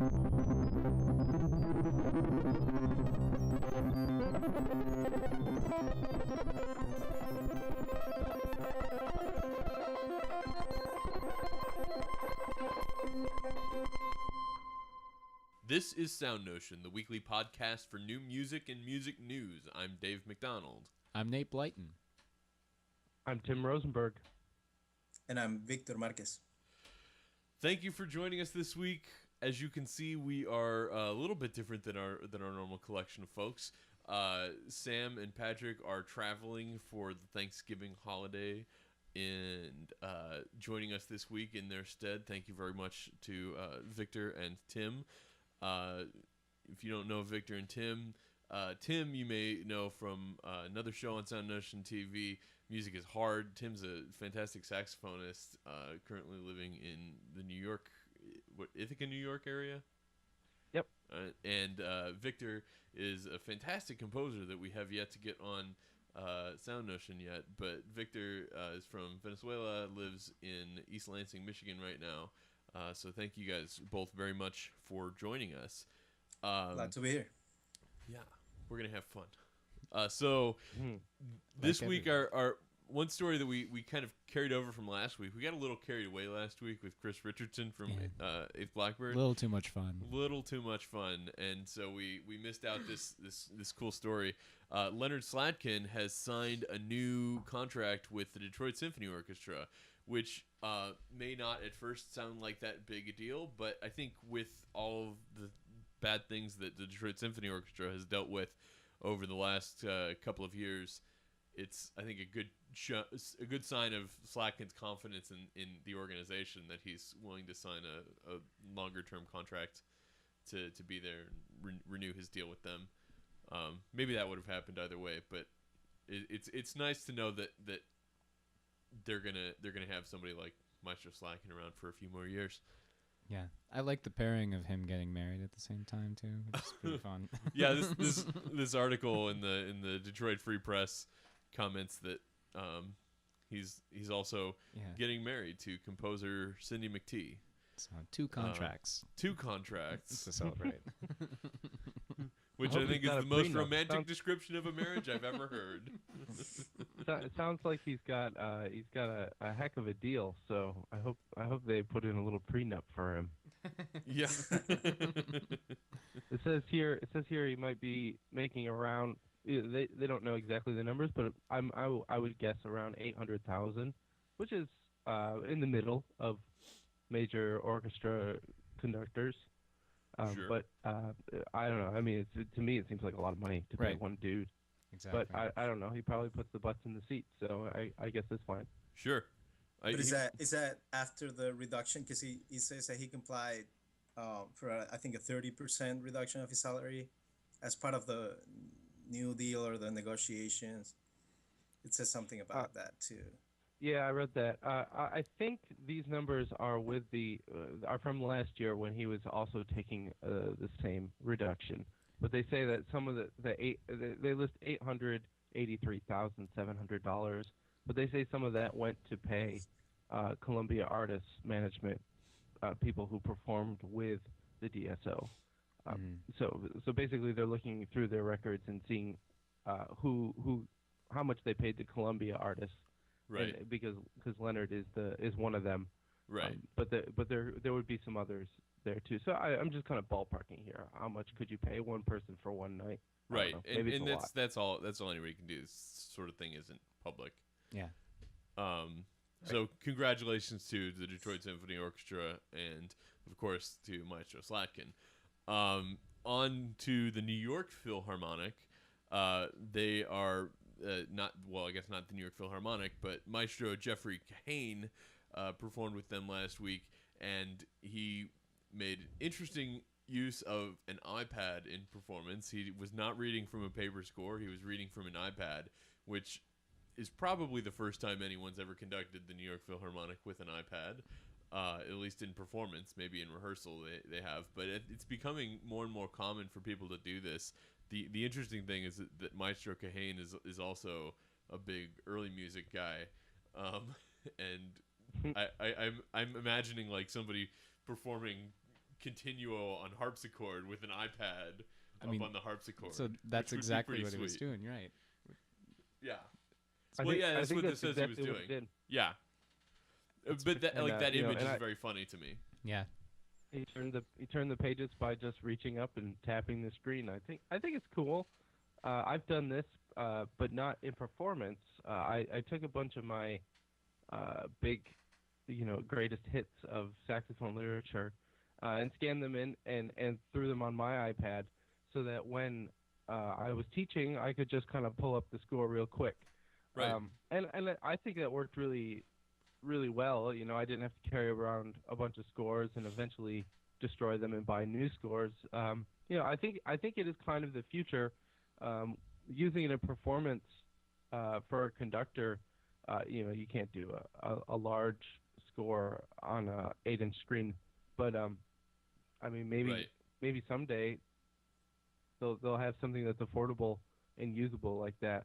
This is SoundNotion, the weekly podcast for new music and music news. I'm Dave McDonald. I'm Nate Blyton. I'm Tim Rosenberg. And I'm Víctor Márquez. Thank you for joining us this week. As you can see, we are a little bit different than our normal collection of folks. Sam and Patrick are traveling for the Thanksgiving holiday, and joining us this week in their stead. Thank you very much to Victor and Tim. If you don't know Victor and Tim, Tim you may know from another show on SoundNotion TV, Music is Hard. Tim's a fantastic saxophonist, currently living in the Ithaca, New York area. Yep. And Victor is a fantastic composer that we have yet to get on SoundNotion yet. But Victor is from Venezuela, lives in East Lansing, Michigan right now. So thank you guys both very much for joining us. Glad to be here. Yeah, we're going to have fun. This week, our one story that we kind of carried over from last week, we got a little carried away last week with Chris Richardson from 8th Blackbird. A little too much fun. And so we missed out this cool story. Leonard Slatkin has signed a new contract with the Detroit Symphony Orchestra, which may not at first sound like that big a deal, but I think with all of the bad things that the Detroit Symphony Orchestra has dealt with over the last couple of years, it's, I think, a good sign of Slatkin's confidence in the organization that he's willing to sign a longer-term contract to be there and renew his deal with them. Maybe that would have happened either way, but it's nice to know that they're gonna have somebody like Maestro Slatkin around for a few more years. Yeah, I like the pairing of him getting married at the same time too. It's pretty fun. Yeah, this article in the Detroit Free Press comments that he's also getting married to composer Cindy McTee. So two contracts. Two contracts to celebrate. Which I think is the most romantic description of a marriage I've ever heard. It sounds like he's got a heck of a deal. So I hope they put in a little prenup for him. Yeah. It says here he might be making around. They don't know exactly the numbers, but I would guess around 800,000, which is in the middle of major orchestra conductors. Sure. But I don't know. I mean, to me, it seems like a lot of money to pay one dude. Exactly. But I don't know. He probably puts the butts in the seat, so I guess that's fine. Sure. But is that after the reduction? Because he says that he complied for I think a 30% reduction of his salary as part of the new deal or the negotiations. It says something about that too. Yeah, I read that. I think these numbers are are from last year when he was also taking the same reduction. But they say that some of they list $883,700, but they say some of that went to pay Columbia Artists Management people who performed with the DSO. So basically, they're looking through their records and seeing how much they paid to Columbia Artists. Right. And because Leonard is one of them. Right. But there would be some others there too. So I'm just kind of ballparking here. How much could you pay one person for one night? Right. Maybe and that's all anybody can do. This sort of thing isn't public. Yeah. So congratulations to the Detroit Symphony Orchestra and of course to Maestro Slatkin. On to the New York Philharmonic. They are not the New York Philharmonic, but Maestro Jeffrey Kahane performed with them last week, and he made interesting use of an iPad in performance. He was not reading from a paper score; he was reading from an iPad, which is probably the first time anyone's ever conducted the New York Philharmonic with an iPad. At least in performance, maybe in rehearsal they have, but it's becoming more and more common for people to do this. The interesting thing is that Maestro Kahane is also a big early music guy, and I'm imagining like somebody performing continuo on harpsichord with an iPad up on the harpsichod. So that's exactly what he was doing, right? Yeah. I That's think what that's this says exactly he was what doing. he did. Yeah. But that, that you know, image is and very funny to me. Yeah. He turned the pages by just reaching up and tapping the screen. I think it's cool. I've done this, but not in performance. I took a bunch of my big, greatest hits of saxophone literature and scanned them in and threw them on my iPad, so that when I was teaching, I could just kind of pull up the score real quick. Right. And I think that worked really, really well. I didn't have to carry around a bunch of scores and eventually destroy them and buy new scores. I think it is kind of the future. Using it in performance for a conductor, you can't do a large score on a 8-inch screen, but maybe someday they'll have something that's affordable and usable like that.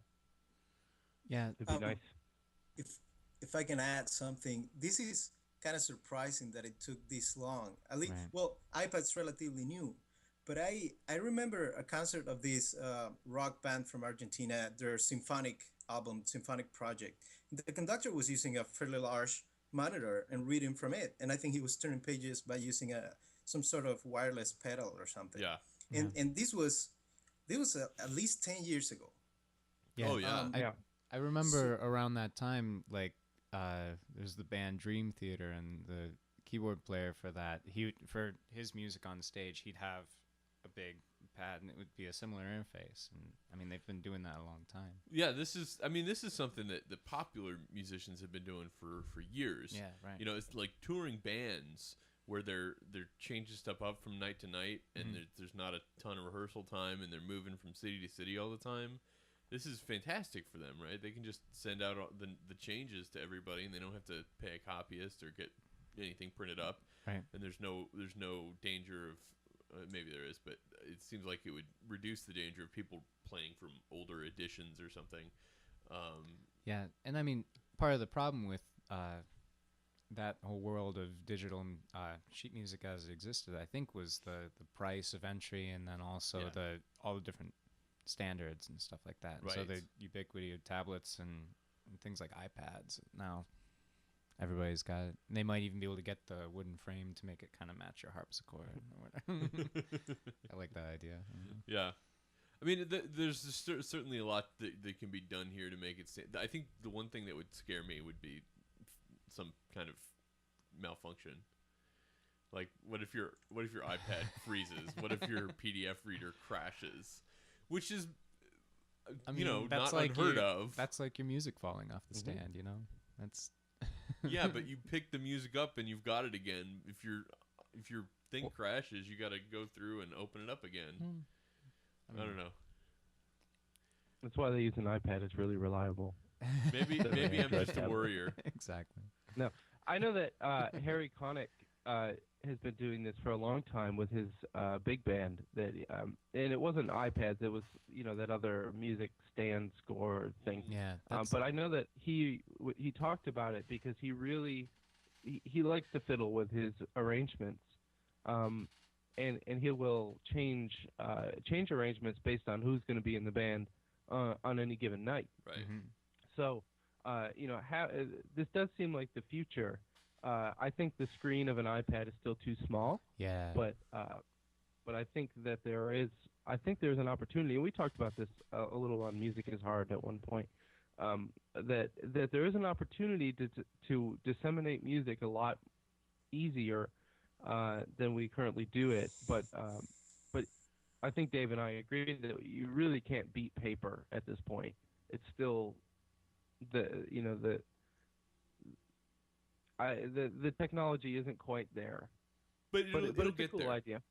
Yeah, it'd be nice. If I can add something, this is kind of surprising that it took this long. At least, Right. well, iPad's relatively new, but I remember a concert of this rock band from Argentina, their symphonic album, symphonic project. The conductor was using a fairly large monitor and reading from it, and I think he was turning pages by using some sort of wireless pedal or something. Yeah. And this was at least 10 years ago. Yeah. Oh, yeah. I remember around that time, like, there's the band Dream Theater, and the keyboard player for that, for his music on stage, he'd have a big pad, and it would be a similar interface. And I mean, they've been doing that a long time. Yeah, this is something that the popular musicians have been doing for years. Yeah, right. It's like touring bands where they're changing stuff up from night to night, and there's not a ton of rehearsal time, and they're moving from city to city all the time. This is fantastic for them, right? They can just send out all the changes to everybody, and they don't have to pay a copyist or get anything printed up. Right. And there's no danger of maybe there is, but it seems like it would reduce the danger of people playing from older editions or something. Yeah, and I mean, part of the problem with that whole world of digital sheet music as it existed, I think, was the price of entry, and then also all the different standards and stuff like that. Right. So the ubiquity of tablets and things like iPads. Now everybody's got it. They might even be able to get the wooden frame to make it kind of match your harpsichord or whatever. I like that idea. Yeah. I mean, there's certainly a lot that can be done here to make it I think the one thing that would scare me would be some kind of malfunction. Like, what if your iPad freezes? What if your PDF reader crashes? Which is, that's not like unheard of. That's like your music falling off the stand, That's Yeah, but you pick the music up and you've got it again. If your thing crashes, you got to go through and open it up again. I don't know. That's why they use an iPad. It's really reliable. Maybe I'm just a worrier. Exactly. No, I know that Harry Connick has been doing this for a long time with his big band. That and it wasn't iPads. It was that other music stand score thing. Yeah. But I know that he talked about it because he really he likes to fiddle with his arrangements. And he will change arrangements based on who's going to be in the band on any given night. Right. Mm-hmm. So, this does seem like the future. I think the screen of an iPad is still too small. Yeah. But I think that there's an opportunity, and we talked about this a little on Music is Hard at one point. That there is an opportunity to disseminate music a lot easier than we currently do it. But I think Dave and I agree that you really can't beat paper at this point. It's still the technology isn't quite there. But it'll it's get a cool there. idea.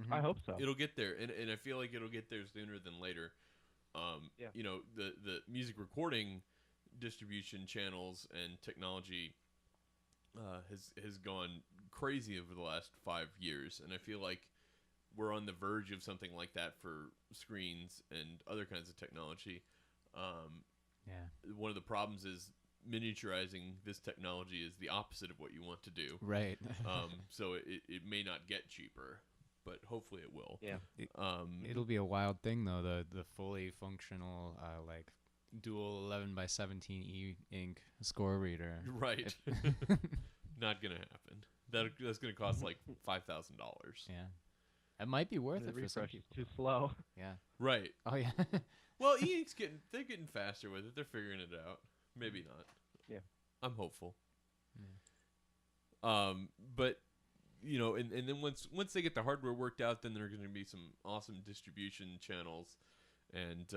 Mm-hmm. I hope so. It'll get there, and I feel like it'll get there sooner than later. Yeah. The music recording distribution channels and technology has gone crazy over the last 5 years, and I feel like we're on the verge of something like that for screens and other kinds of technology. Yeah. One of the problems is miniaturizing this technology is the opposite of what you want to do. Right. So it may not get cheaper, but hopefully it will. Yeah. It'll be a wild thing though. The fully functional like dual 11x17 e-ink score reader. Right. Not gonna happen. That's gonna cost like $5,000. Yeah. It might be worth The it for some refresh is people. too slow. Yeah. Right. Oh yeah. Well, e-ink's they're getting faster with it. They're figuring it out. Maybe not. Yeah. I'm hopeful. Yeah. But you know, and then once they get the hardware worked out, then there are going to be some awesome distribution channels, and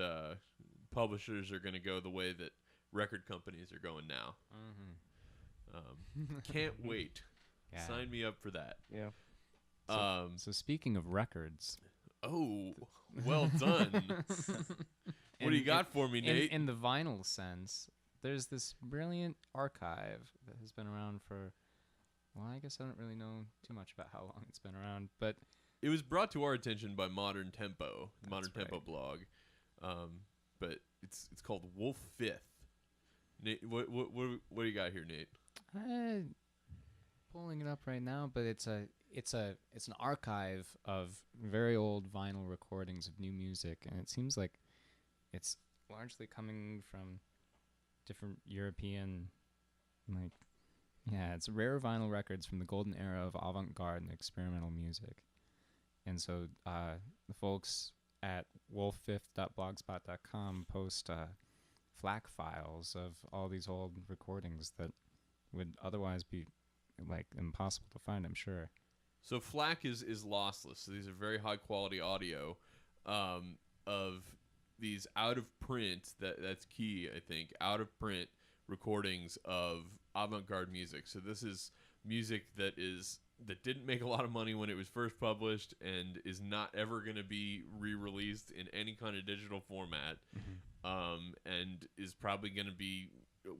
publishers are going to go the way that record companies are going now. Can't wait. Yeah. Sign me up for that. Yeah. So speaking of records. Oh, well done. What do you got for me, Nate? In the vinyl sense, there's this brilliant archive that has been around for, well, I guess I don't really know too much about how long it's been around, but It was brought to our attention by Modern Tempo, Modern That's Tempo right. blog. But it's called Wolf Fifth. Nate, what do you got here, Nate? Pulling it up right now, but it's an archive of very old vinyl recordings of new music, and it seems like it's largely coming from different European, like, yeah, it's rare vinyl records from the golden era of avant-garde and experimental music. And so the folks at wolffifth.blogspot.com post FLAC files of all these old recordings that would otherwise be like impossible to find, I'm sure. So FLAC is lossless. So these are very high quality audio of these out of print. That's key, I think. Out of print recordings of avant-garde music. So this is music that didn't make a lot of money when it was first published and is not ever going to be re-released in any kind of digital format, and is probably going to be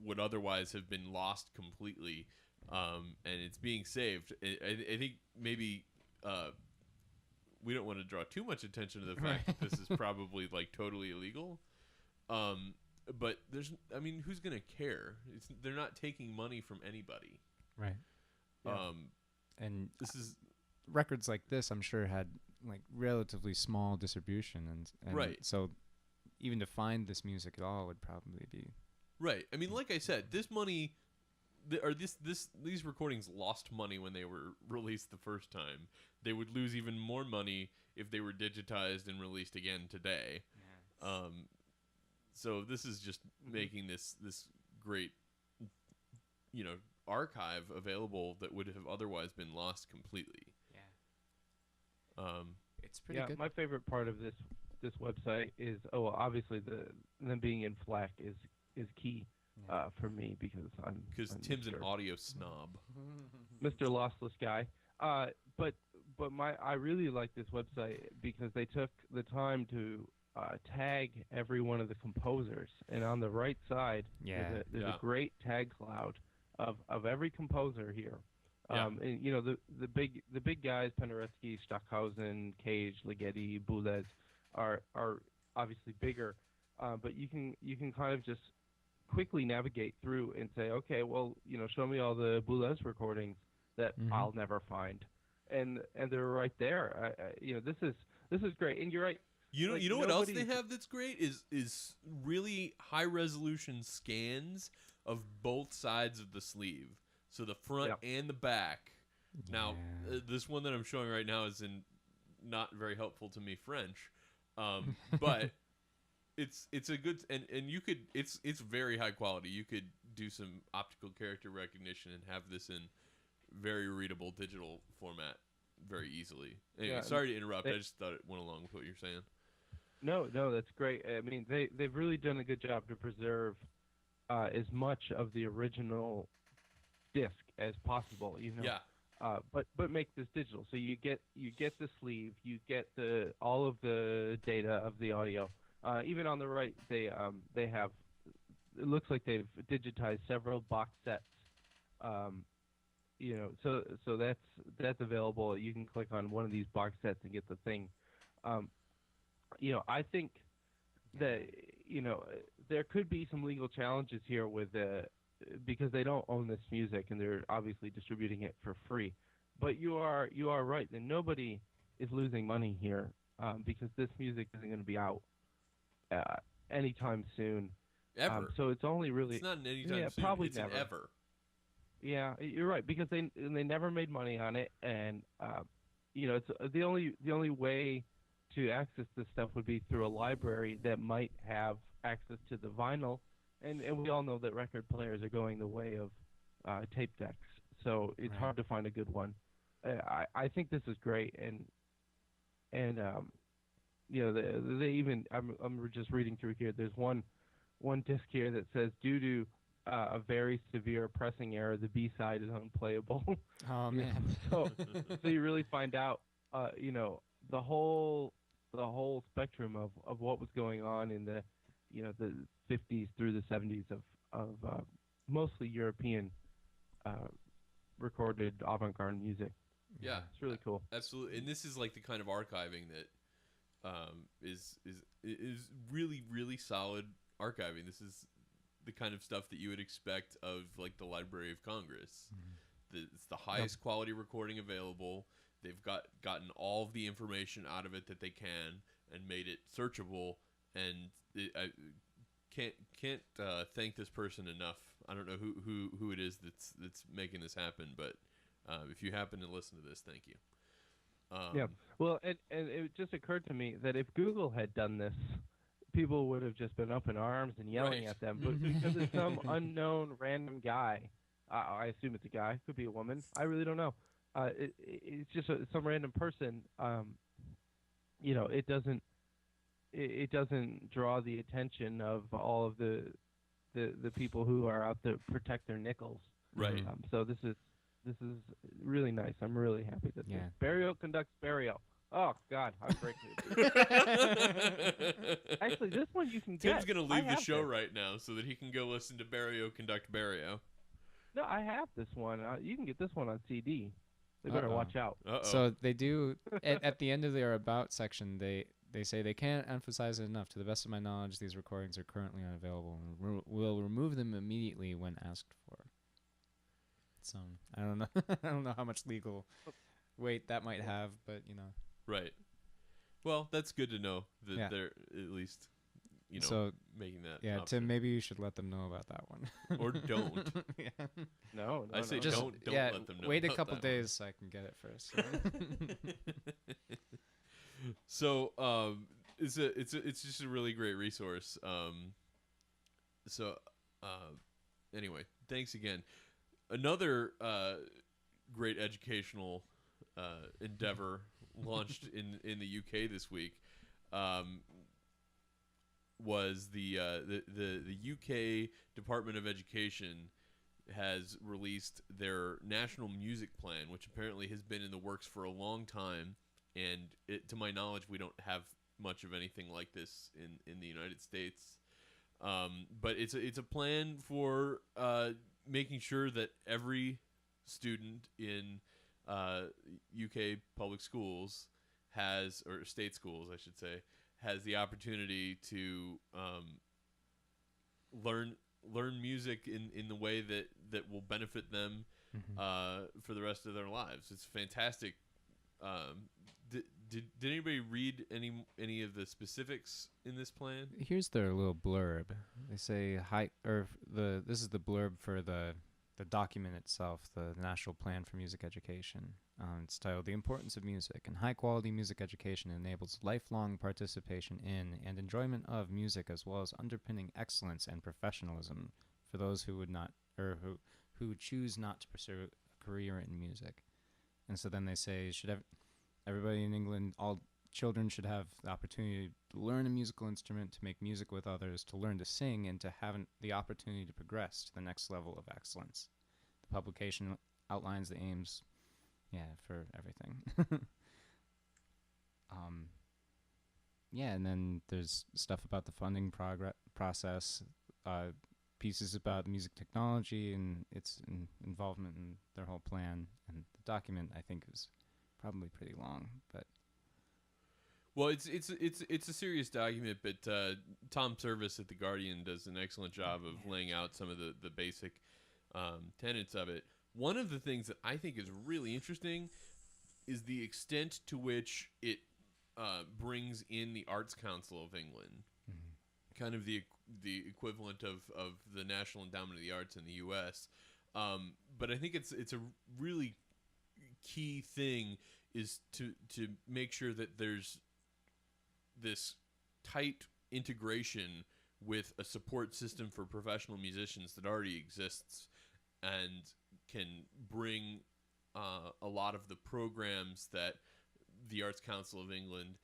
would otherwise have been lost completely. And it's being saved. I think maybe we don't want to draw too much attention to the fact that this is probably like totally illegal. But who's gonna care? They're not taking money from anybody. Right. Yeah. And This is records like this, I'm sure, had like relatively small distribution, and Right. So even to find this music at all would probably be right. I mean, like I said, this money. These recordings lost money when they were released the first time. They would lose even more money if they were digitized and released again today. Yeah. So this is just making this great, archive available that would have otherwise been lost completely. Yeah. It's pretty good. My favorite part of this website is obviously them being in FLAC is key. For me because I'm Tim's Mr. an audio snob. Mr. Lossless guy. But I really like this website because they took the time to tag every one of the composers, and on the right side there's a great tag cloud of every composer here. And the big guys, Penderecki, Stockhausen, Cage, Ligeti, Boulez are obviously bigger, but you can kind of just quickly navigate through and say, okay, well, show me all the Boulez recordings that I'll never find, and they're right there. This is great, and you're right. You know what else they have that's great is really high resolution scans of both sides of the sleeve, so the front and the back. Now, this one that I'm showing right now is in not very helpful to me French, but. It's a good and you could it's very high quality. You could do some optical character recognition and have this in very readable digital format very easily. Anyway, sorry to interrupt. I just thought it went along with what you're saying. No, that's great. I mean, they've really done a good job to preserve as much of the original disc as possible. But make this digital. So you get the sleeve, you get all of the data of the audio. Even on the right, they have. It looks like they've digitized several box sets. So that's available. You can click on one of these box sets and get the thing. I think that there could be some legal challenges here with because they don't own this music and they're obviously distributing it for free. But you are right that nobody is losing money here because this music isn't going to be out uh, anytime soon. Ever. So it's only really It's not an anytime soon. probably It's never. an ever. Yeah, you're right because they never made money on it, and it's the only way to access this stuff would be through a library that might have access to the vinyl, and we all know that record players are going the way of tape decks, so it's hard to find a good one. I think this is great, and they even I'm just reading through here. There's one disc here that says due to a very severe pressing error, the B side is unplayable. Oh man! so you really find out, the whole spectrum of what was going on in the, the 50s through the 70s of mostly European recorded avant-garde music. Yeah, it's really cool. Absolutely, and this is like the kind of archiving that is really really solid archiving. This is the kind of stuff that you would expect of like the Library of Congress. It's the highest quality recording available. They've gotten all of the information out of it that they can and made it searchable. And I can't thank this person enough. I don't know who it is that's making this happen, but if you happen to listen to this, thank you. Yeah. Well, and it just occurred to me that if Google had done this, people would have just been up in arms and yelling at them. But because it's some unknown random guy, I assume it's a guy, could be a woman. I really don't know. It's just some random person. It doesn't draw the attention of all of the people who are out to protect their nickels. Right. So this is really nice. I'm really happy that Barrio conducts Barrio. Oh God, I'm breaking it. Actually, this one you can get. Tim's gonna leave the show right now so that he can go listen to Barrio conduct Barrio. No, I have this one. You can get this one on CD. They better watch out. So they do at the end of their about section. They say they can't emphasize it enough. To the best of my knowledge, these recordings are currently unavailable and will remove them immediately when asked for. So I don't know. I don't know how much legal weight that might have, but Right. Well, that's good to know that they're at least, making that. Yeah, option. Tim, maybe you should let them know about that one. Or don't. No, I say no. don't let them know. Wait a about couple that days so I can get it first. So, it's just a really great resource. Anyway, thanks again. Another great educational endeavor launched in the UK this week was the UK Department of Education has released their national music plan, which apparently has been in the works for a long time, and to my knowledge we don't have much of anything like this in the United States. But it's a plan for making sure that every student in UK public schools or state schools, I should say, has the opportunity to learn music in the way that will benefit them for the rest of their lives. It's fantastic. Did anybody read any of the specifics in this plan? Here's their little blurb. They say this is the blurb for the document itself, the National Plan for Music Education. It's titled "The Importance of Music and High-Quality Music Education Enables Lifelong Participation in and Enjoyment of Music, as well as underpinning excellence and professionalism for those who would not who choose not to pursue a career in music." And so then they say, everybody in England, all children should have the opportunity to learn a musical instrument, to make music with others, to learn to sing, and to have the opportunity to progress to the next level of excellence. The publication outlines the aims, for everything. And then there's stuff about the funding process, pieces about music technology and its involvement in their whole plan. And the document, I think, is probably pretty long, but well, it's a serious document, but Tom Service at The Guardian does an excellent job of laying out some of the basic tenets of it. One of the things that I think is really interesting is the extent to which it brings in the Arts Council of England, kind of the equivalent of the National Endowment of the Arts in the U.S. But I think it's a really key thing is to make sure that there's this tight integration with a support system for professional musicians that already exists and can bring a lot of the programs that the Arts Council of England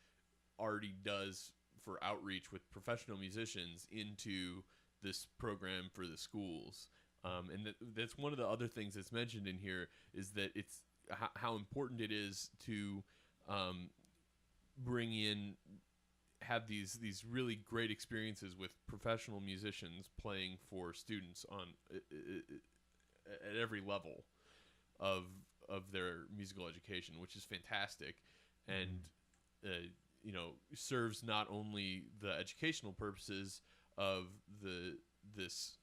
already does for outreach with professional musicians into this program for the schools. And that's one of the other things that's mentioned in here is that it's how important it is to have these really great experiences with professional musicians playing for students on at every level of their musical education, which is fantastic, and serves not only the educational purposes of this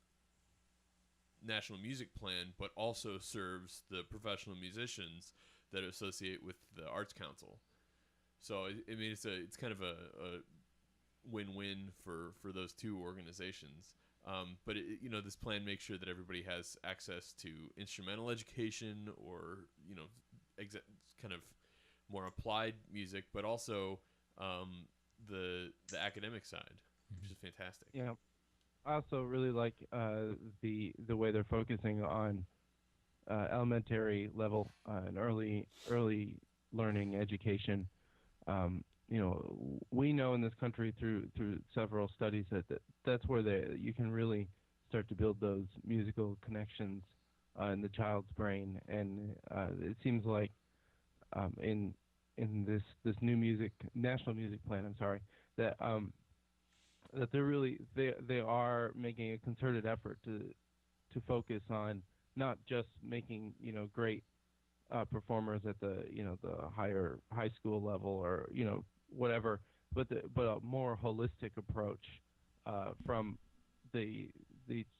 National Music Plan, but also serves the professional musicians that associate with the Arts Council. So I mean, it's kind of a win-win for those two organizations. But this plan makes sure that everybody has access to instrumental education or kind of more applied music, but also the academic side, which is fantastic. Yeah, I also really like the way they're focusing on elementary level and early learning education. We know in this country through several studies that's where you can really start to build those musical connections in the child's brain, and it seems like in this new national music plan, that they are making a concerted effort to focus on not just making great performers at the higher high school level or whatever, but a more holistic approach from the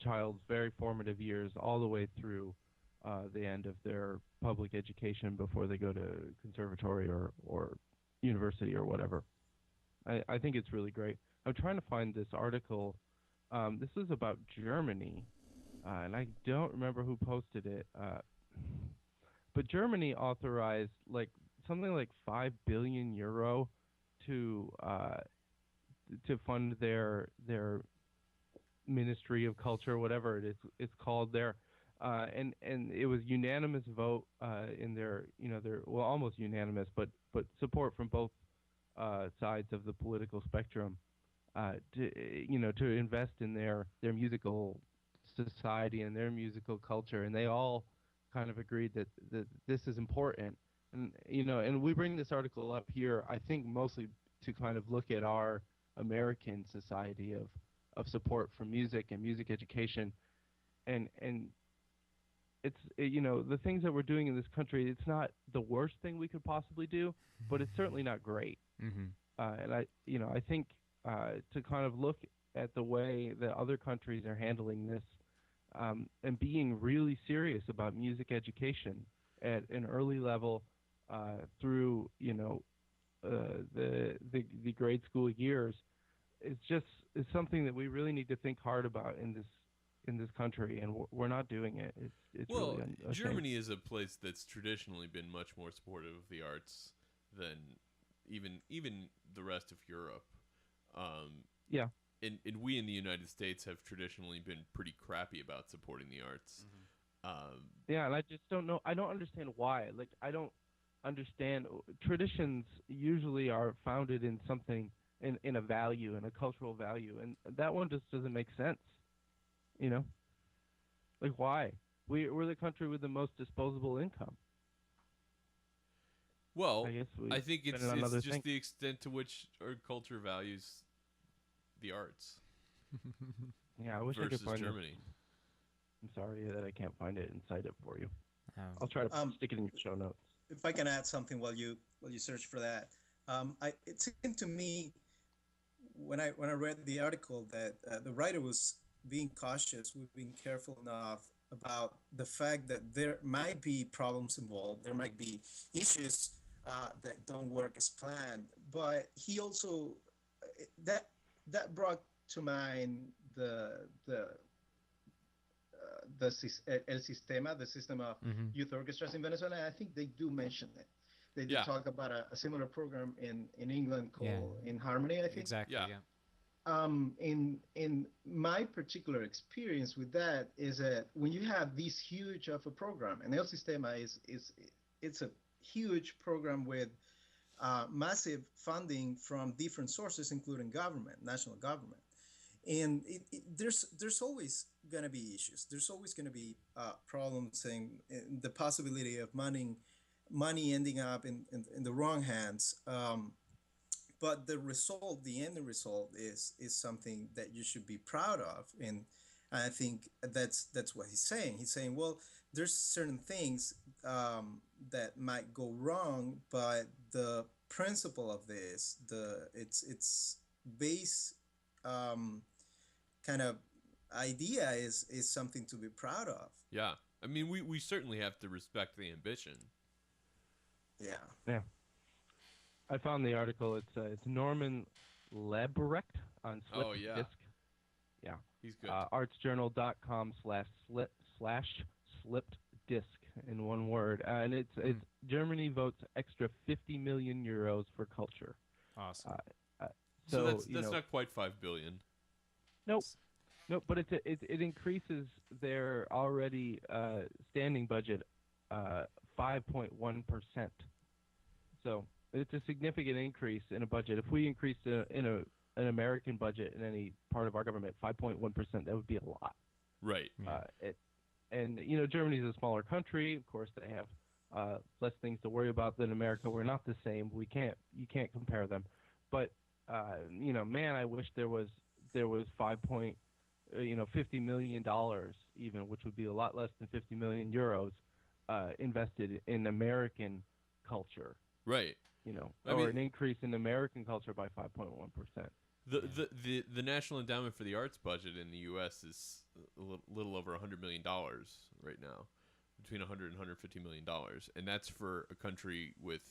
child's very formative years all the way through the end of their public education before they go to conservatory or university or whatever. I think it's really great. I'm trying to find this article. This is about Germany, and I don't remember who posted it. But Germany authorized something like 5 billion euro to fund their Ministry of Culture, whatever it's called there, and it was unanimous vote in their almost unanimous, but support from both sides of the political spectrum to invest in their musical society and their musical culture, and they all kind of agreed that this is important. And we bring this article up here, I think, mostly to kind of look at our American society of support for music and music education, and it's the things that we're doing in this country. It's not the worst thing we could possibly do, but it's certainly not great. And I think to kind of look at the way that other countries are handling this, and being really serious about music education at an early level through the grade school years, is something that we really need to think hard about in this country, and we're not doing it. It's well, really a Germany shame. is a place that's traditionally been much more supportive of the arts than even the rest of Europe. Yeah. And we in the United States have traditionally been pretty crappy about supporting the arts. Yeah, and I just don't know. I don't understand why. I don't understand. Traditions usually are founded in something, in a value, in a cultural value, and that one just doesn't make sense. Why? We're the country with the most disposable income. Well, I guess I think it's spend it on other just things. the extent to which our culture values the arts Yeah, I wish I could versus find it. Germany. I'm sorry that I can't find it and cite it for you. Oh. I'll try to stick it in your show notes. If I can add something while you search for that, it seemed to me when I read the article that the writer was being cautious, being careful enough about the fact that there might be problems involved, there might be issues that don't work as planned. But he also that that brought to mind el sistema, the system of youth orchestras in Venezuela. And I think they do mention it. They do talk about a similar program in England called In Harmony, I think. Exactly. Yeah. In my particular experience with that is that when you have this huge of a program, and El Sistema it's a huge program with massive funding from different sources, including government, national government, and there's always going to be issues. There's always going to be problems, and the possibility of money ending up in the wrong hands. But the end result is something that you should be proud of, and I think that's what he's saying. He's saying, well, there's certain things that might go wrong, but the principle of this, its base kind of idea is something to be proud of. Yeah, I mean, we certainly have to respect the ambition. Yeah. I found the article. It's Norman Lebrecht on Slipped Disc. Yeah. He's good. artsjournal.com/slipped disc in one word. And it's Germany votes extra 50 million euros for culture. Awesome. So that's not quite 5 billion. Nope. But it increases their already standing budget 5.1%. So it's a significant increase in a budget. If we increased an American budget in any part of our government 5.1%, that would be a lot. Right. Germany's a smaller country. Of course, they have less things to worry about than America. We're not the same. You can't compare them. But man, I wish there was $50 million even, which would be a lot less than 50 million euros invested in American culture. Right. An increase in American culture by 5.1%. The National Endowment for the Arts budget in the U.S. is a little over $100 million right now, between $100 and $150 million, and that's for a country with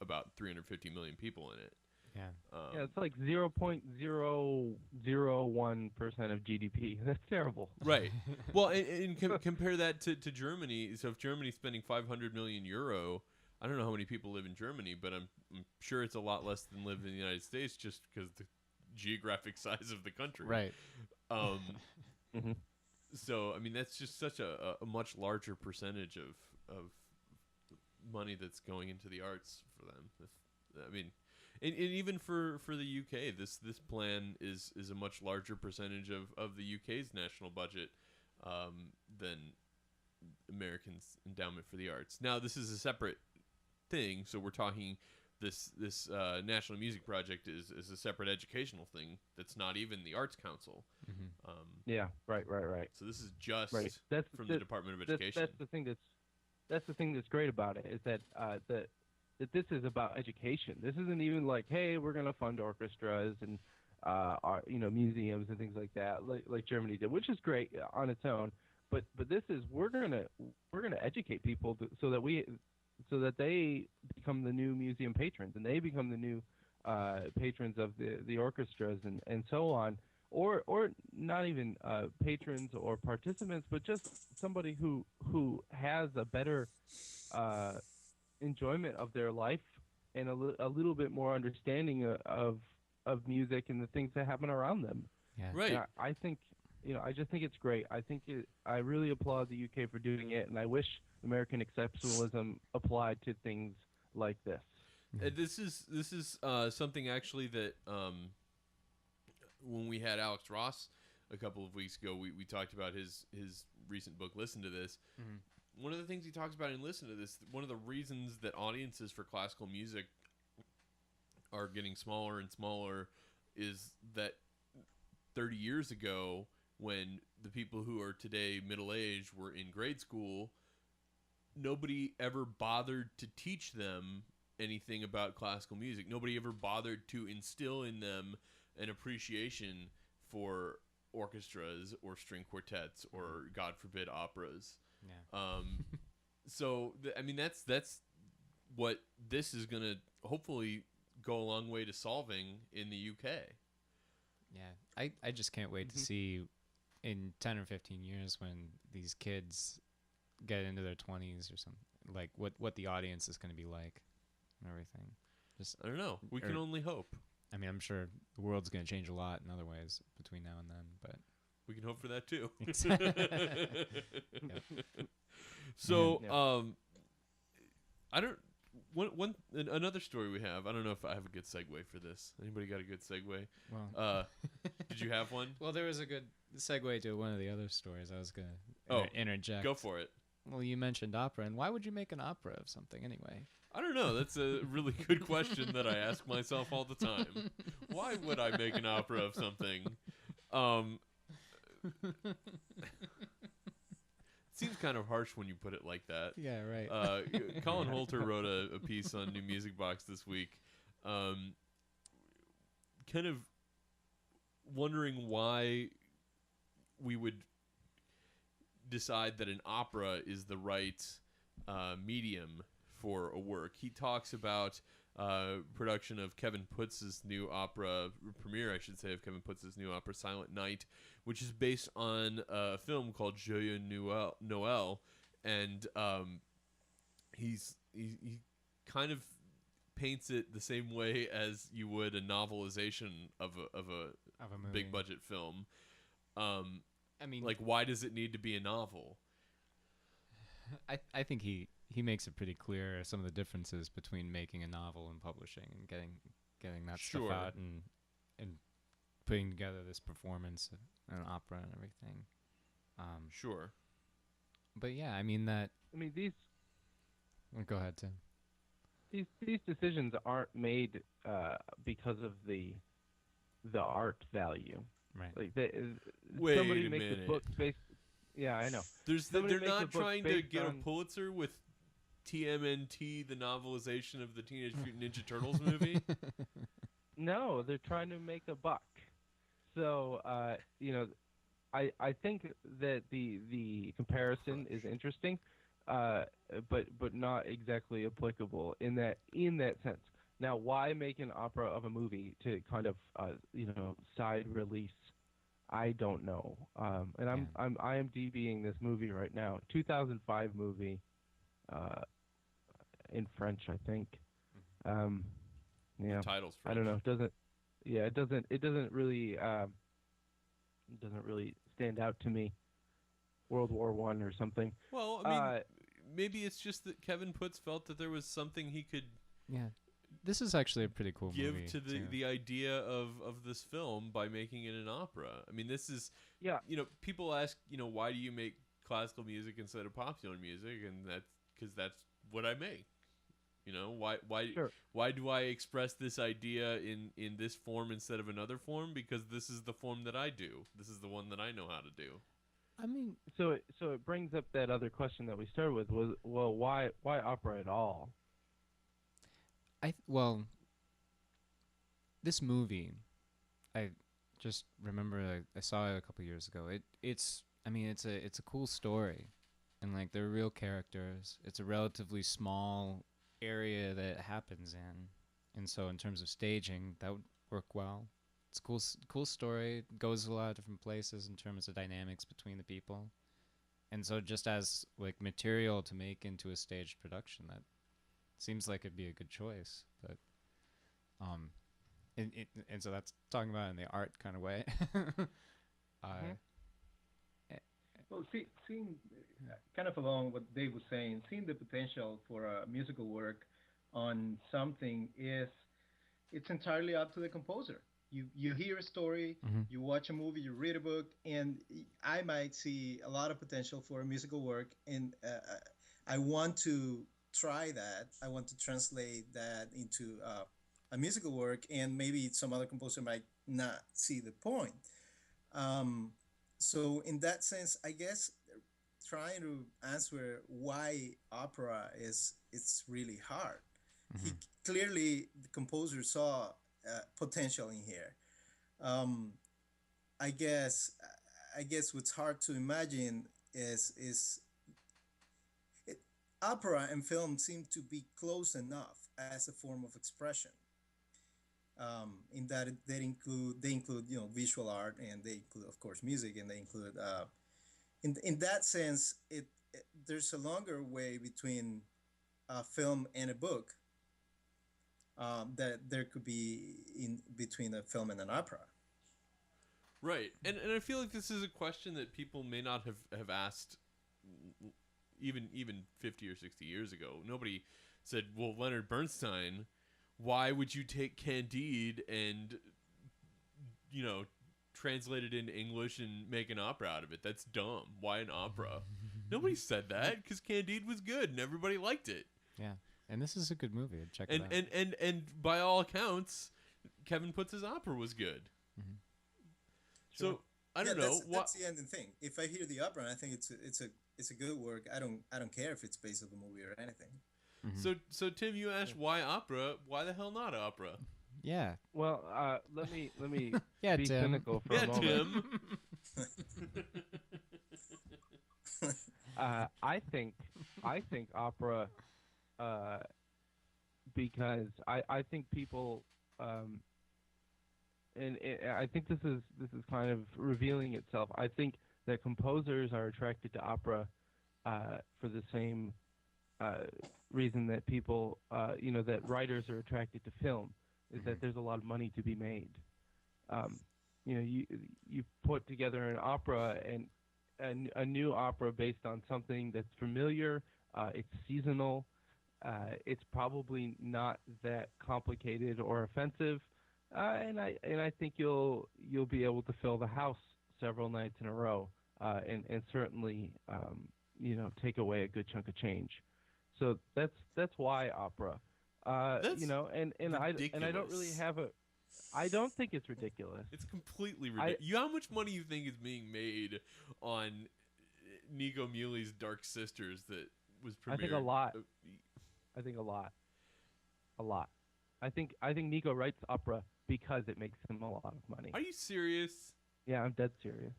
about 350 million people in it. Yeah. It's like 0.001% of GDP. That's terrible. Right. Well, and compare that to Germany. So if Germany's spending 500 million euro, I don't know how many people live in Germany, but I'm sure it's a lot less than live in the United States, just because the geographic size of the country. Right. So I mean, that's just such a much larger percentage of money that's going into the arts for them. And even for the UK, this plan is a much larger percentage of the UK's national budget than Americans' endowment for the arts. Now, this is a separate thing, so we're talking this National Music Project is a separate educational thing that's not even the Arts Council. Right. So this is just from the Department of Education. That's the thing that's great about it, is that that this is about education. This isn't even like, hey, we're going to fund orchestras and museums and things like that, like Germany did, which is great on its own. But this is we're gonna educate people so that they become the new museum patrons, and they become the new patrons of the orchestras and so on, or not even patrons or participants, but just somebody who has a better enjoyment of their life and a little bit more understanding of music and the things that happen around them. Yeah. Right. And I think I just think it's great. I really applaud the UK for doing it, and I wish American exceptionalism applied to things like this. This is something actually that when we had Alex Ross a couple of weeks ago, we talked about his recent book, Listen to This. Mm-hmm. One of the things he talks about in Listen to This, one of the reasons that audiences for classical music are getting smaller and smaller is that 30 years ago, when the people who are today middle-aged were in grade school, nobody ever bothered to teach them anything about classical music. Nobody ever bothered to instill in them an appreciation for orchestras or string quartets or, God forbid, operas. Yeah. So I mean, that's what this is gonna hopefully go a long way to solving in the UK. Yeah. I just can't wait to see in 10 or 15 years when these kids get into their 20s or something, like what the audience is going to be like and everything. Just I don't know. We can only hope. I mean, I'm sure the world's going to change a lot in other ways between now and then, but we can hope for that too. Yep. So, I don't. Another story we have. I don't know if I have a good segue for this. Anybody got a good segue? Well, did you have one? Well, there was a good segue to one of the other stories I was going to interject. Go for it. Well, you mentioned opera, and why would you make an opera of something anyway? I don't know. That's a really good question that I ask myself all the time. Why would I make an opera of something? Seems kind of harsh when you put it like that. Yeah, right. Colin Holter wrote a piece on New Music Box this week, kind of wondering why we would decide that an opera is the right medium for a work. He talks about production of Kevin Putz's new opera, premiere, I should say, of Kevin Putz's new opera, Silent Night, which is based on a film called Joyeux Noël, and he kind of paints it the same way as you would a novelization of a movie. Big budget film. I mean, like, why does it need to be a novel? I think he makes it pretty clear some of the differences between making a novel and publishing and getting that stuff out and putting together this performance, an opera and everything. Sure. But yeah, I mean these. Go ahead, Tim. These decisions aren't made because of the art value. Right. Like Wait somebody a makes minute. a book based. Yeah, I know. They're not trying to get a Pulitzer with TMNT, the novelization of the Teenage Mutant Ninja Turtles movie. No, they're trying to make a buck. So I think that the comparison is interesting, but not exactly applicable in that sense. Now, why make an opera of a movie to kind of side release? I don't know. And I'm IMDbing this movie right now. 2005 movie, in French, I think. Yeah. The title's French. I don't know. It doesn't really stand out to me. World War I or something. Well, I mean, maybe it's just that Kevin Putz felt that there was something he could. Yeah. This is actually a pretty cool give movie. To the idea of this film by making it an opera. I mean, this is people ask, why do you make classical music instead of popular music, and that's because that's what I make. Why do I express this idea in this form instead of another form? Because this is the form that I do. This is the one that I know how to do. I mean, so it brings up that other question that we started with was, well, why opera at all? This movie, I just remember I saw it a couple years ago. It's a cool story, and like they're real characters. It's a relatively small area that it happens in, and so in terms of staging, that would work well. It's a cool story. It goes a lot of different places in terms of dynamics between the people, and so just as like material to make into a staged production, that seems like it'd be a good choice. But and so that's talking about it in the art kind of way. Well, seeing kind of along what Dave was saying, seeing the potential for a musical work on something it's entirely up to the composer. You hear a story, you watch a movie, you read a book, and I might see a lot of potential for a musical work, and I want to try that. I want to translate that into a musical work, and maybe some other composer might not see the point. So in that sense, I guess trying to answer why opera it's really hard. He clearly, the composer saw potential in here. I guess what's hard to imagine is it, opera and film seem to be close enough as a form of expression. In that they include visual art, and they include of course music, and they include in that sense there's a longer way between a film and a book that there could be in between a film and an opera. Right, and I feel like this is a question that people may not have asked even 50 or 60 years ago. Nobody said, well, Leonard Bernstein, why would you take Candide and translate it into English and make an opera out of it? That's dumb. Why an opera? Nobody said that, because Candide was good and everybody liked it. Yeah, and this is a good movie. Check it out. And by all accounts, Kevin Putz's opera was good. Mm-hmm. So I don't know. That's the ending thing. If I hear the opera and I think it's a good work, I don't care if it's based on the movie or anything. Mm-hmm. So Tim, you asked why opera? Why the hell not opera? Yeah. Well, let me Yeah, be Tim. cynical for a moment. Tim. I think opera, because I think people, and I think this is kind of revealing itself. I think that composers are attracted to opera for the same reason that people, that writers are attracted to film, is that there's a lot of money to be made. You put together an opera and a new opera based on something that's familiar. It's seasonal. It's probably not that complicated or offensive, and I think you'll be able to fill the house several nights in a row, and certainly take away a good chunk of change. So that's why opera. That's and I don't really have a. I don't think it's ridiculous. It's completely ridiculous. How much money you think is being made on Nico Muley's Dark Sisters that was premiered? I think a lot. A lot. I think Nico writes opera because it makes him a lot of money. Are you serious? Yeah, I'm dead serious.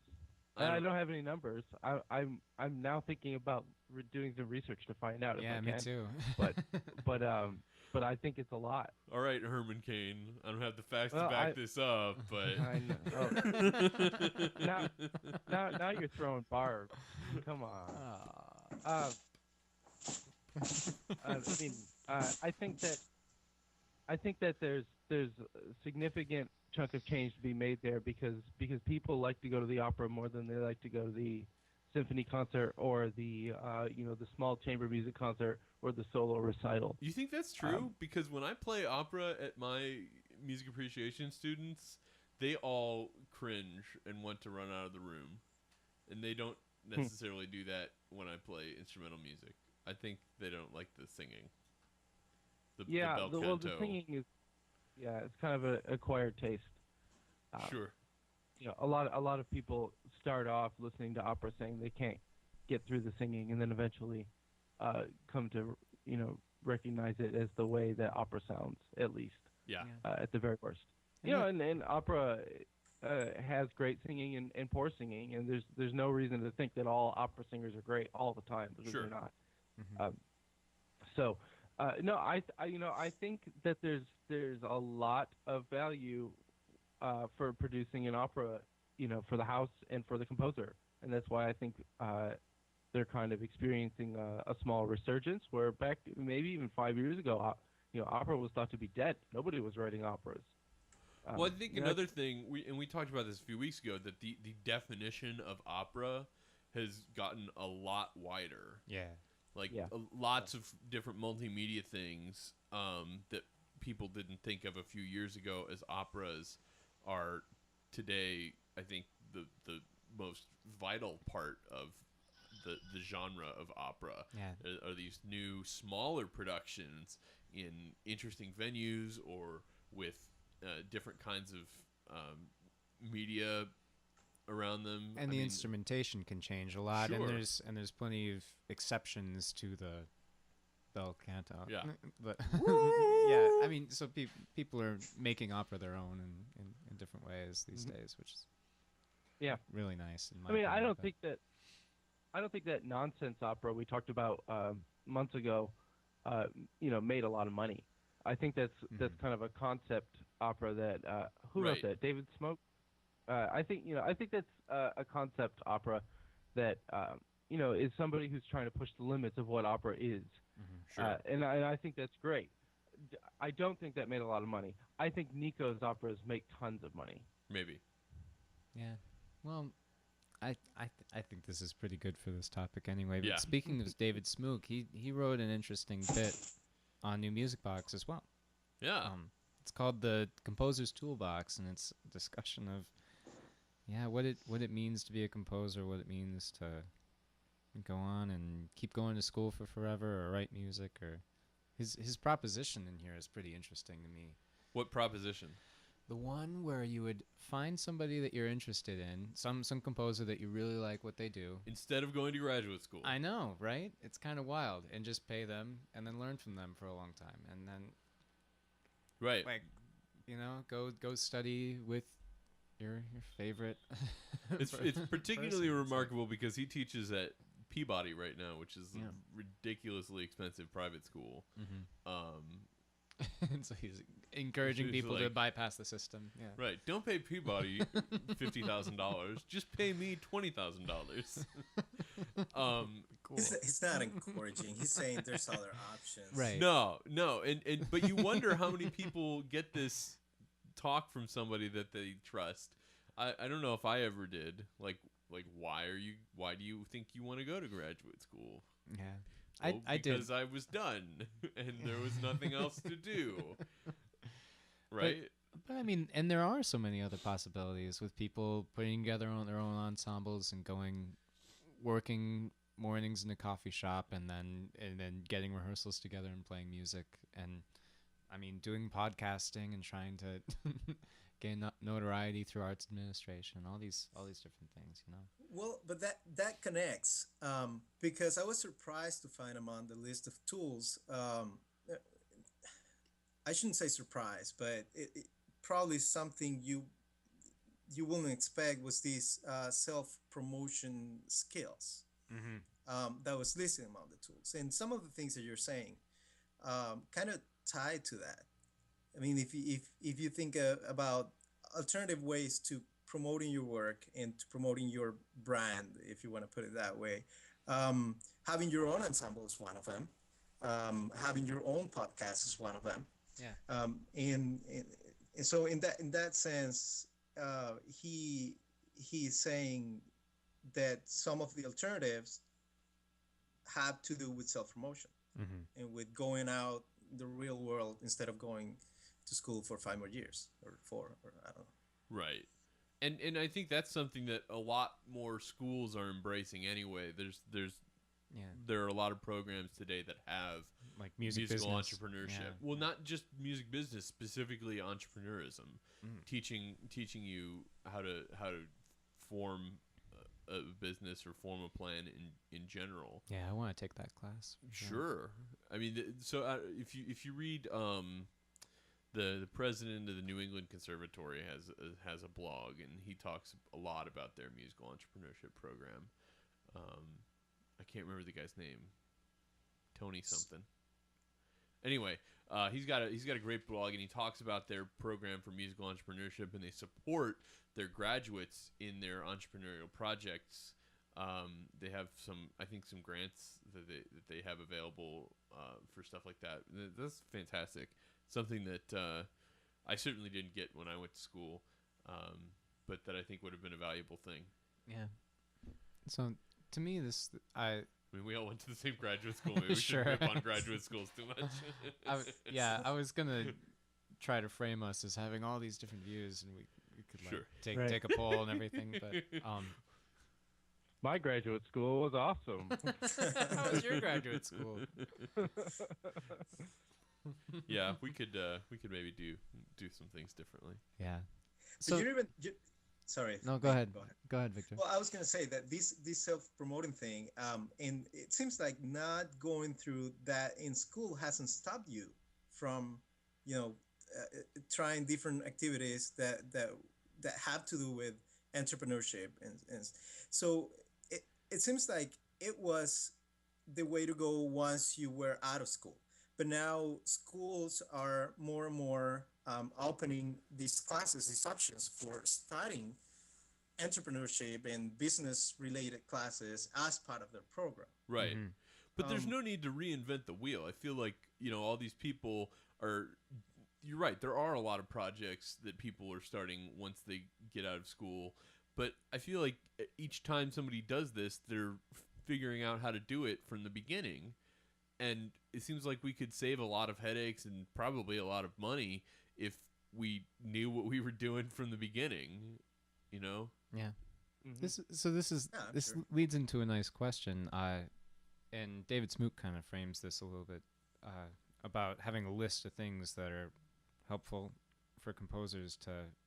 And I don't have any numbers. I'm now thinking about doing some research to find out. Yeah, if I me can. too. But I think it's a lot. All right, Herman Cain. I don't have the facts Well, to back this up, but I know. Now you're throwing barbs. Come on. I think that there's a significant chunk of change to be made there because people like to go to the opera more than they like to go to the symphony concert or the the small chamber music concert or the solo recital. You think that's true? Because when I play opera at my music appreciation students, they all cringe and want to run out of the room, and they don't necessarily do that when I play instrumental music. I think they don't like the singing. The bel canto. The singing is, it's kind of an acquired taste. Sure. A lot of people start off listening to opera saying they can't get through the singing, and then eventually come to recognize it as the way that opera sounds, at least. Yeah. At the very worst. And opera has great singing and poor singing, and there's no reason to think that all opera singers are great all the time, because Sure. they're not. Mm-hmm. No, I think that there's a lot of value for producing an opera, for the house and for the composer, and that's why I think they're kind of experiencing a small resurgence. Where back maybe even 5 years ago, opera was thought to be dead. Nobody was writing operas. Well, I think another thing, we talked about this a few weeks ago, that the definition of opera has gotten a lot wider. Yeah. Lots of different multimedia things that people didn't think of a few years ago as operas are today, I think, the most vital part of the genre of opera. Yeah. Are these new, smaller productions in interesting venues or with different kinds of media around them, And the instrumentation can change a lot, Sure. and there's plenty of exceptions to the bel canto. Yeah. But yeah, I mean, so people are making opera their own in different ways these days, which is Yeah. really nice. I mean, I opinion, don't but- think that nonsense opera we talked about months ago, made a lot of money. I think that's kind of a concept opera that who Right. wrote that? David Smoke. I think that's a concept opera that is somebody who's trying to push the limits of what opera is. Sure. And I think that's great. I don't think that made a lot of money. I think Nico's operas make tons of money. Maybe. Yeah. Well, I think this is pretty good for this topic anyway. But Yeah. speaking of David Smook, he wrote an interesting bit on New Music Box as well. Yeah. It's called the Composer's Toolbox, and it's a discussion of what it means to be a composer, what it means to go on and keep going to school for forever or write music, or his proposition in here is pretty interesting to me. What proposition? The one where you would find somebody that you're interested in, some composer that you really like what they do. Instead of going to graduate school. I know, right? It's kind of wild, and just pay them and then learn from them for a long time, and then Right. like, go study with your favorite. It's particularly person. It's like- remarkable because he teaches at Peabody right now, which is Yeah. a ridiculously expensive private school. And so he's encouraging He's people to like- bypass the system. Yeah. Right. Don't pay Peabody $50,000. Just pay me $20,000. Cool. He's not encouraging. He's saying there's other options. Right. No, and but you wonder how many people get this talk from somebody that they trust. I don't know if I ever did. Like why do you think you want to go to graduate school? Yeah. Well, I did. because I was done and there was nothing else to do. Right? But I mean, and there are so many other possibilities with people putting together their own ensembles and working mornings in a coffee shop and then getting rehearsals together and playing music, and I mean doing podcasting and trying to gain notoriety through arts administration, all these different things, Well, but that connects because I was surprised to find him on the list of tools. I shouldn't say surprised, but it probably something you wouldn't expect was these self-promotion skills. That was listed among the tools, and some of the things that you're saying kind of tied to that. I mean, if you think about alternative ways to promoting your work and to promoting your brand, if you want to put it that way, having your own ensemble is one of them. Having your own podcast is one of them. Yeah. And so in that sense, he's saying that some of the alternatives have to do with self-promotion and with going out the real world instead of going to school for 5 more years or 4, or I don't know. Right. And I think that's something that a lot more schools are embracing anyway. There are a lot of programs today that have like musical business. entrepreneurship. Yeah. Well, not just music business, specifically entrepreneurism, teaching you how to form a business or form a plan in general. Yeah, I want to take that class. Sure. I mean, so if you read the president of the New England Conservatory has a blog, and he talks a lot about their musical entrepreneurship program. I can't remember the guy's name. Tony something. Anyway, he's got a great blog, and he talks about their program for musical entrepreneurship, and they support their graduates in their entrepreneurial projects. They have some grants that they have available for stuff like that. That's fantastic. Something that I certainly didn't get when I went to school, but that I think would have been a valuable thing. Yeah. So to me, I mean, we all went to the same graduate school. Maybe we Sure. shouldn't rip on graduate schools too much. I was gonna try to frame us as having all these different views, and we could like Sure. take a poll and everything. But My graduate school was awesome. how was your graduate school? Yeah, we could maybe do some things differently. Yeah. But So sorry. no, go ahead. Go ahead, Victor. Well, I was going to say that this self-promoting thing, and it seems like not going through that in school hasn't stopped you from, trying different activities that have to do with entrepreneurship, and so it seems like it was the way to go once you were out of school. But now schools are more and more opening these classes, these options for studying entrepreneurship and business related classes as part of their program. Right. Mm-hmm. But there's no need to reinvent the wheel. I feel like, all these people are, you're right, there are a lot of projects that people are starting once they get out of school. But I feel like each time somebody does this, they're figuring out how to do it from the beginning. And it seems like we could save a lot of headaches and probably a lot of money if we knew what we were doing from the beginning, Yeah. Mhm. This Yeah, sure. leads into a nice question. And David Smoot kind of frames this a little bit about having a list of things that are helpful for composers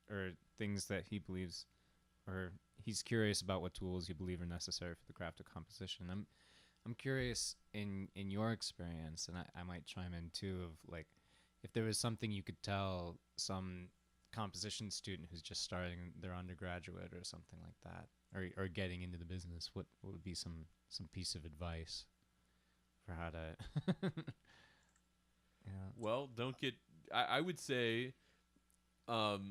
or things that he believes, or he's curious about what tools you believe are necessary for the craft of composition. I'm curious in your experience, and I might chime in too, of like if there was something you could tell some composition student who's just starting their undergraduate or something like that, or getting into the business, what would be some piece of advice for how to Well, don't get. I would say, what's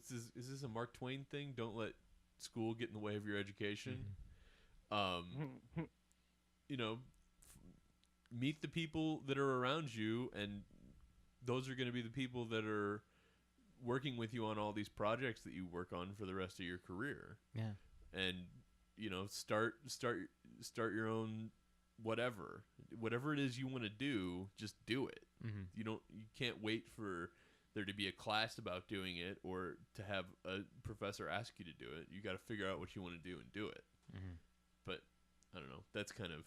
this? Is this a Mark Twain thing? Don't let school get in the way of your education. Meet the people that are around you, and those are going to be the people that are working with you on all these projects that you work on for the rest of your career. Yeah. And start your own whatever it is you want to do. Just do it. Mm-hmm. You can't wait for there to be a class about doing it or to have a professor ask you to do it. You got to figure out what you want to do and do it. Mm-hmm. But I don't know. That's kind of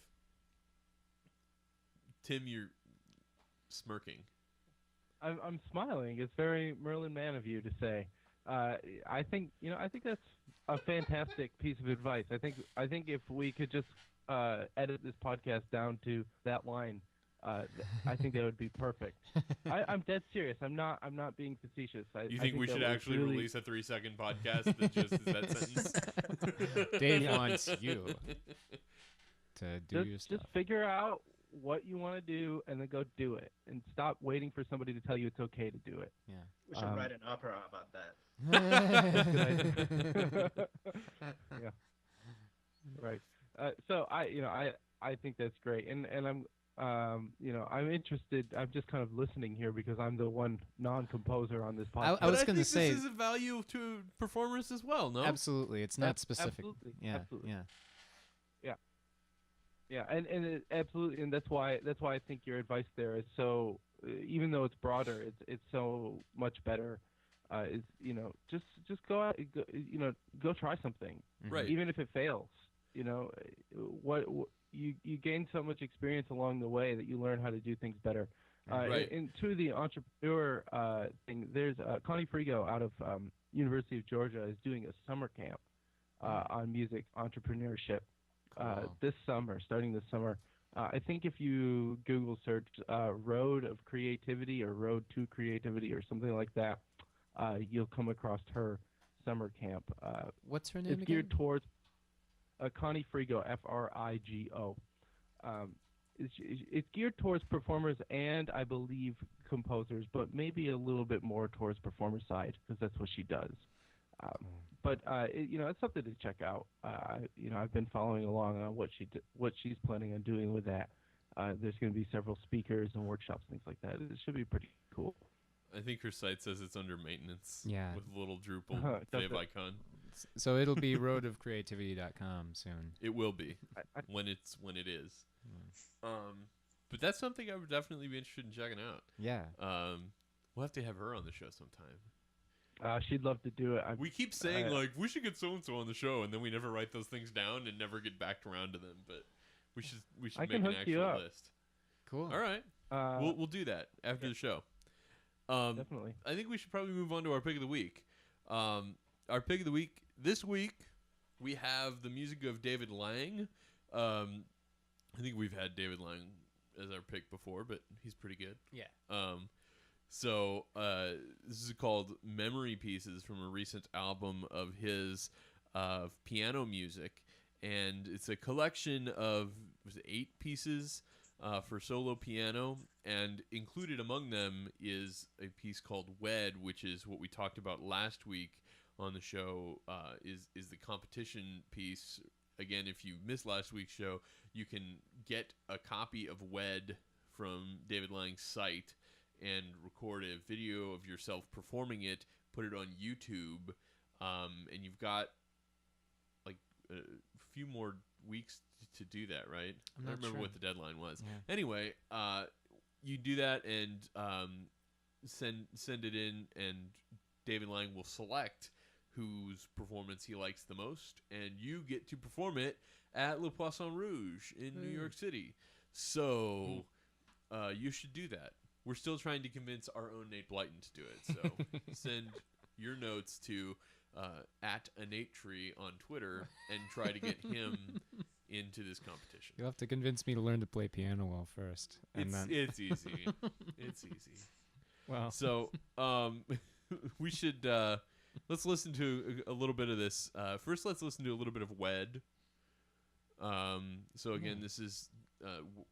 Tim. You're smirking. I'm smiling. It's very Merlin Man of you to say. I think that's a fantastic piece of advice. I think if we could just edit this podcast down to that line, I think that would be perfect. I'm dead serious. I'm not being facetious. You think we should actually release a 3-second podcast that just is that sentence? Dave wants you to do your stuff. Just figure out what you want to do and then go do it, and stop waiting for somebody to tell you it's okay to do it. Yeah. We should write an opera about that. Yeah. Right. So I think that's great, and I'm I'm interested. I'm just kind of listening here because I'm the one non-composer on this podcast. I was going to think say this is a value to performers as well. No, absolutely, it's not specific. Absolutely. Yeah. Absolutely. Yeah. Yeah, and absolutely, and that's why I think your advice there is so, even though it's broader, it's so much better. Just go out, go try something, right? Even if it fails, what you gain so much experience along the way that you learn how to do things better. Right. And to the entrepreneur thing, there's Connie Frigo out of University of Georgia is doing a summer camp on music entrepreneurship. Starting this summer. I think if you Google search Road of Creativity or Road to Creativity or something like that, you'll come across her summer camp. What's her name It's again? geared towards Connie Frigo, Frigo. It's geared towards performers and I believe composers, but maybe a little bit more towards performer side because that's what she does. But it's something to check out. I've been following along on what she's planning on doing with that. There's going to be several speakers and workshops, things like that. It should be pretty cool. I think her site says it's under maintenance. Yeah. With a little Drupal div icon. So it'll be roadofcreativity.com soon. It will be when it is. But that's something I would definitely be interested in checking out. Yeah. We'll have to have her on the show sometime. She'd love to do it. We keep saying we should get so and so on the show, and then we never write those things down and never get back around to them. But we should make an actual list. Cool. All right, we'll do that after the show. Definitely. I think we should probably move on to our pick of the week. Our pick of the week this week, we have the music of David Lang. I think we've had David Lang as our pick before, but he's pretty good. Yeah. So this is called Memory Pieces from a recent album of his piano music, and it's a collection of 8 pieces for solo piano, and included among them is a piece called Wed, which is what we talked about last week on the show, is the competition piece. Again, if you missed last week's show, you can get a copy of Wed from David Lang's site and record a video of yourself performing it, put it on YouTube, and you've got like a few more weeks to do that, right? I don't remember what the deadline was. Yeah. Anyway, you do that and send it in, and David Lang will select whose performance he likes the most, and you get to perform it at Le Poisson Rouge in New York City. So you should do that. We're still trying to convince our own Nate Blyton to do it. So send your notes to at @AnateTree on Twitter and try to get him into this competition. You'll have to convince me to learn to play piano well first. And It's easy. It's easy. Well, so we should let's listen to a little bit of this. First, let's listen to a little bit of Wed. So again, this is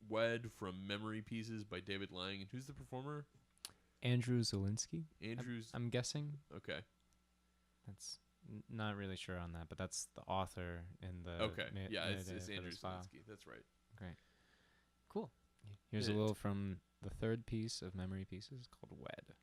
Wed from Memory Pieces by David Lang. And who's the performer? Andrew Zielinski. I'm guessing. Okay. That's not really sure on that, but that's the author in the. Okay. It's Andrew Zielinski. That's right. Great. Cool. Here's a little from the third piece of Memory Pieces called Wed.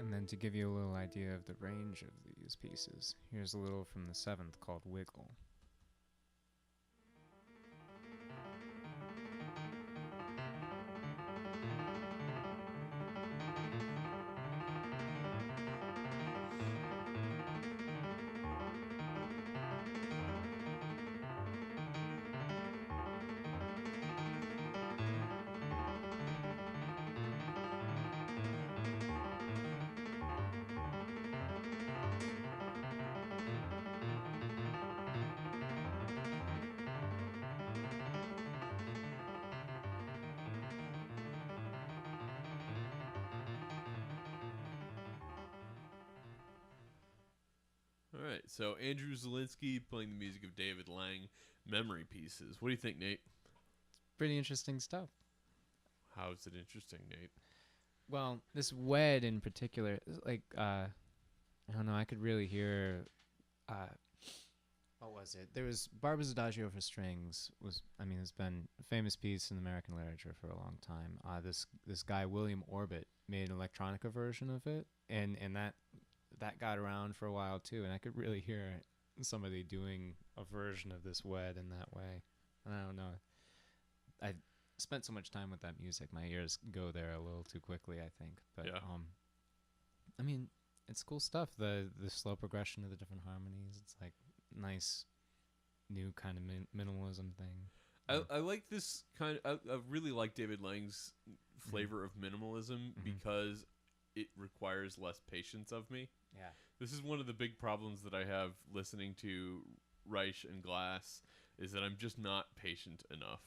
And then to give you a little idea of the range of these pieces, here's a little from the seventh called Wiggle. All right, so Andrew Zielinski playing the music of David Lang, Memory Pieces. What do you think, Nate? Pretty interesting stuff. How is it interesting, Nate? Well, this Wed in particular, like, I don't know, I could really hear, what was it? There was Barber's Adagio for Strings has been a famous piece in American literature for a long time. This guy, William Orbit, made an electronica version of it, and that got around for a while too, and I could really hear somebody doing a version of this Wed in that way. And I don't know. I spent so much time with that music, my ears go there a little too quickly, I think. But yeah. I mean, it's cool stuff. The slow progression of the different harmonies. It's like nice new kind of minimalism thing. I like this kind of, I really like David Lang's flavor of minimalism because it requires less patience of me. Yeah. This is one of the big problems that I have listening to Reich and Glass, is that I'm just not patient enough.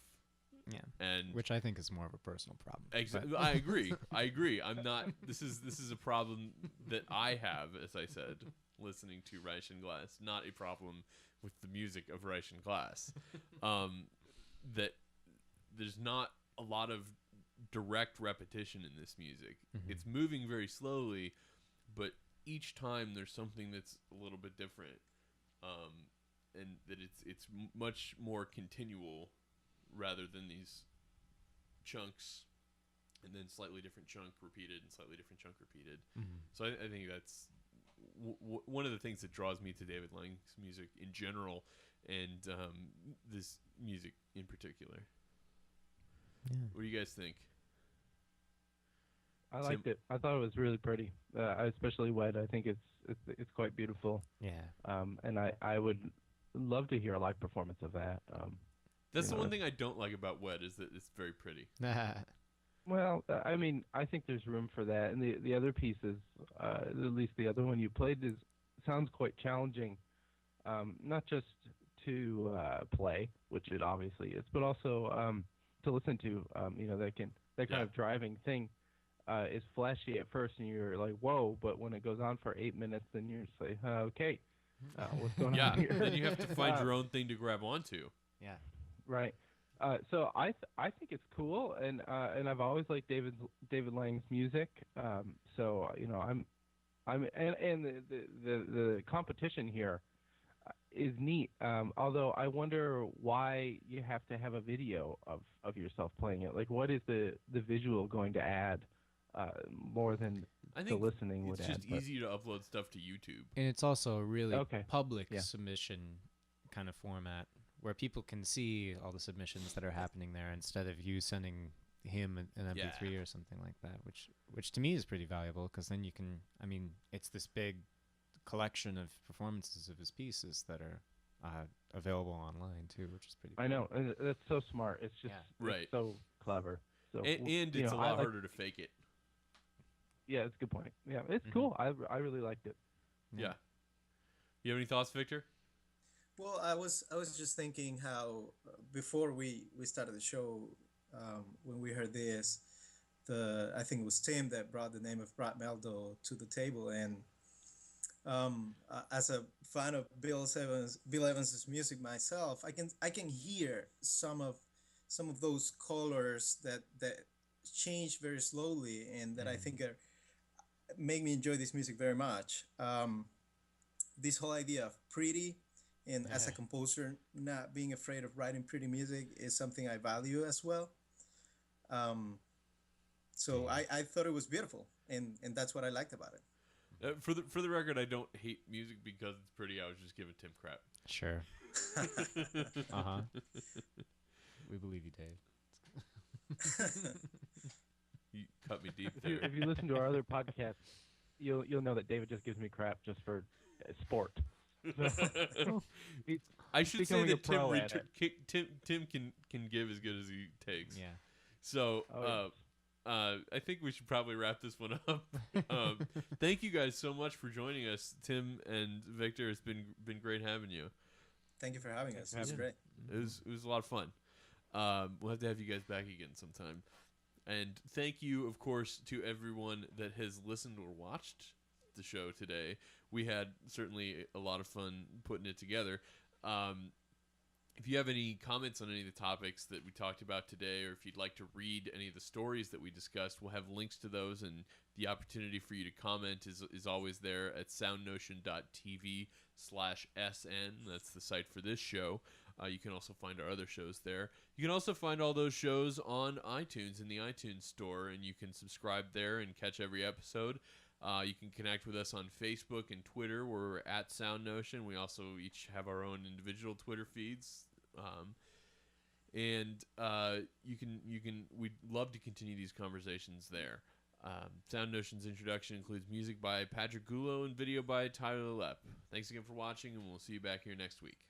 Yeah. And which I think is more of a personal problem. Exactly. I agree. I'm not, this is a problem that I have, as I said, listening to Reich and Glass, not a problem with the music of Reich and Glass. That there's not a lot of direct repetition in this music. It's moving very slowly, but each time there's something that's a little bit different, and that it's much more continual rather than these chunks and then slightly different chunk repeated and slightly different chunk repeated. Mm-hmm. So I think that's one of the things that draws me to David Lang's music in general, and this music in particular. Yeah. What do you guys think? I liked it. I thought it was really pretty, especially Wet. I think it's quite beautiful. Yeah. And I would love to hear a live performance of that. That's the one thing I don't like about Wet is that it's very pretty. Well, I mean, I think there's room for that, and the other pieces, at least the other one you played, sounds quite challenging, not just to play, which it obviously is, but also to listen to. That kind of driving thing is flashy at first, and you're like, whoa, but when it goes on for 8 minutes, then you're just like, okay, what's going on here? Then you have to find your own thing to grab onto. Yeah. Right. So I think it's cool, and I've always liked David Lang's music. So the competition here is neat. Although I wonder why you have to have a video of yourself playing it. Like, what is the visual going to add more than I the think listening would it's add? just easy to upload stuff to YouTube. And it's also a really public Yeah. submission kind of format where people can see all the submissions that are happening there instead of you sending him an MP3 or something like that, which to me is pretty valuable because then you can, I mean, it's this big collection of performances of his pieces that are available online too, which is pretty cool. I know, and that's so smart. It's just Right. it's so clever. So And it's a lot harder to fake it. Yeah, it's a good point. Yeah, it's cool. I really liked it. Yeah. You have any thoughts, Victor? Well, I was just thinking how before we started the show, when we heard this, I think it was Tim that brought the name of Brad Meldo to the table, and as a fan of Bill Evans's music myself, I can hear some of those colors that change very slowly, and that I think make me enjoy this music very much. This whole idea of pretty, and as a composer, not being afraid of writing pretty music is something I value as well. So I thought it was beautiful, and that's what I liked about it. For the record, I don't hate music because it's pretty. I was just giving Tim crap. Sure. We believe you, Dave. You cut me deep there. If you listen to our other podcasts, you'll know that David just gives me crap just for sport. I should say becoming a that pro at Tim can give as good as he takes. Yeah. So I think we should probably wrap this one up. Thank you guys so much for joining us, Tim and Victor. It's been great having you. Thank you for having us. It was great. It was a lot of fun. We'll have to have you guys back again sometime. And thank you, of course, to everyone that has listened or watched the show today. We had certainly a lot of fun putting it together. If you have any comments on any of the topics that we talked about today, or if you'd like to read any of the stories that we discussed, we'll have links to those, and the opportunity for you to comment is always there at soundnotion.tv/SN. That's the site for this show. You can also find our other shows there. You can also find all those shows on iTunes in the iTunes store, and you can subscribe there and catch every episode. You can connect with us on Facebook and Twitter, where we're at SoundNotion. We also each have our own individual Twitter feeds. We'd love to continue these conversations there. SoundNotion's introduction includes music by Patrick Gulo and video by Tyler Lepp. Thanks again for watching, and we'll see you back here next week.